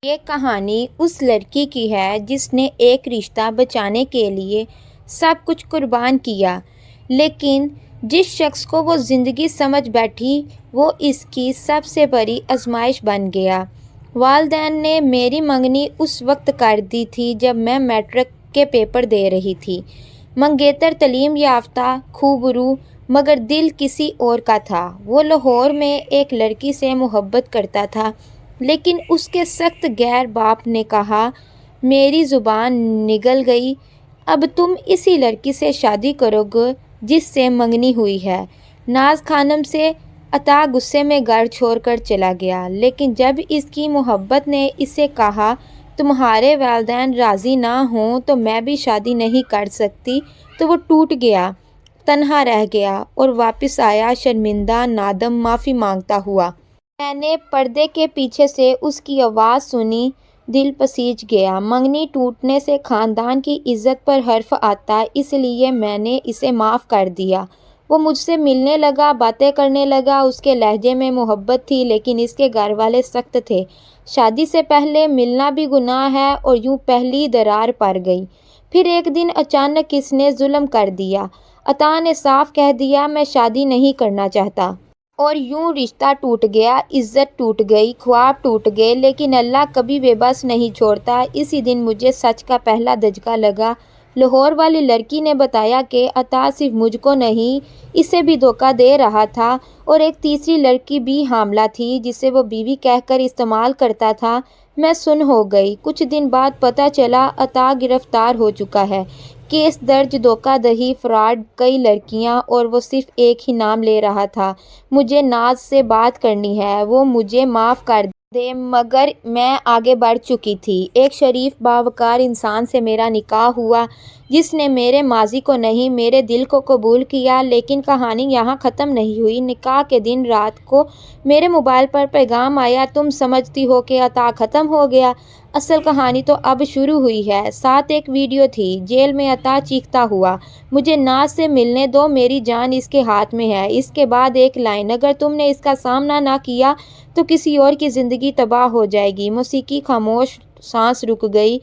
یہ کہانی اس لڑکی کی ہے جس نے ایک رشتہ بچانے کے لیے سب کچھ قربان کیا، لیکن جس شخص کو وہ زندگی سمجھ بیٹھی وہ اس کی سب سے بڑی آزمائش بن گیا۔ والدین نے میری منگنی اس وقت کر دی تھی جب میں میٹرک کے پیپر دے رہی تھی۔ منگیتر تعلیم یافتہ، خوبرو، مگر دل کسی اور کا تھا۔ وہ لاہور میں ایک لڑکی سے محبت کرتا تھا، لیکن اس کے سخت غیر باپ نے کہا، میری زبان نگل گئی، اب تم اسی لڑکی سے شادی کرو گے جس سے منگنی ہوئی ہے۔ ناز خانم سے عطا غصے میں گھر چھوڑ کر چلا گیا، لیکن جب اس کی محبت نے اسے کہا، تمہارے والدین راضی نہ ہوں تو میں بھی شادی نہیں کر سکتی، تو وہ ٹوٹ گیا، تنہا رہ گیا اور واپس آیا شرمندہ، نادم، معافی مانگتا ہوا۔ میں نے پردے کے پیچھے سے اس کی آواز سنی، دل پسیج گیا۔ منگنی ٹوٹنے سے خاندان کی عزت پر حرف آتا، اس لیے میں نے اسے معاف کر دیا۔ وہ مجھ سے ملنے لگا، باتیں کرنے لگا، اس کے لہجے میں محبت تھی، لیکن اس کے گھر والے سخت تھے۔ شادی سے پہلے ملنا بھی گناہ ہے، اور یوں پہلی درار پڑ گئی۔ پھر ایک دن اچانک اس نے ظلم کر دیا۔ عطا نے صاف کہہ دیا، میں شادی نہیں کرنا چاہتا۔ اور یوں رشتہ ٹوٹ گیا، عزت ٹوٹ گئی، خواب ٹوٹ گئے، لیکن اللہ کبھی بے بس نہیں چھوڑتا۔ اسی دن مجھے سچ کا پہلا دھچکا لگا۔ لاہور والی لڑکی نے بتایا کہ عطا صرف مجھ کو نہیں، اسے بھی دھوکہ دے رہا تھا، اور ایک تیسری لڑکی بھی حاملہ تھی جسے وہ بیوی کہہ کر استعمال کرتا تھا۔ میں سن ہو گئی۔ کچھ دن بعد پتہ چلا عطا گرفتار ہو چکا ہے۔ کیس درج، دھوکہ دہی، فراڈ، کئی لڑکیاں، اور وہ صرف ایک ہی نام لے رہا تھا، مجھے ناز سے بات کرنی ہے، وہ مجھے معاف کر دے، مگر میں آگے بڑھ چکی تھی۔ ایک شریف باوقار انسان سے میرا نکاح ہوا، جس نے میرے ماضی کو نہیں، میرے دل کو قبول کیا۔ لیکن کہانی یہاں ختم نہیں ہوئی۔ نکاح کے دن رات کو میرے موبائل پر پیغام آیا، تم سمجھتی ہو کہ عطا ختم ہو گیا، اصل کہانی تو اب شروع ہوئی ہے۔ ساتھ ایک ویڈیو تھی، جیل میں عطا چیختا ہوا، مجھے ناز سے ملنے دو، میری جان اس کے ہاتھ میں ہے۔ اس کے بعد ایک لائن، اگر تم نے اس کا سامنا نہ کیا تو کسی اور کی زندگی تباہ ہو جائے گی۔ موسیقی خاموش، سانس رک گئی۔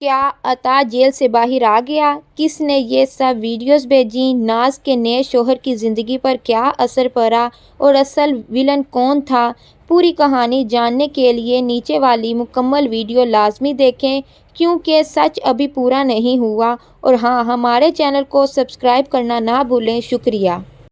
کیا عطا جیل سے باہر آ گیا؟ کس نے یہ سب ویڈیوز بھیجی؟ ناز کے نئے شوہر کی زندگی پر کیا اثر پڑا؟ اور اصل ویلن کون تھا؟ پوری کہانی جاننے کے لیے نیچے والی مکمل ویڈیو لازمی دیکھیں، کیونکہ سچ ابھی پورا نہیں ہوا۔ اور ہاں، ہمارے چینل کو سبسکرائب کرنا نہ بھولیں۔ شکریہ۔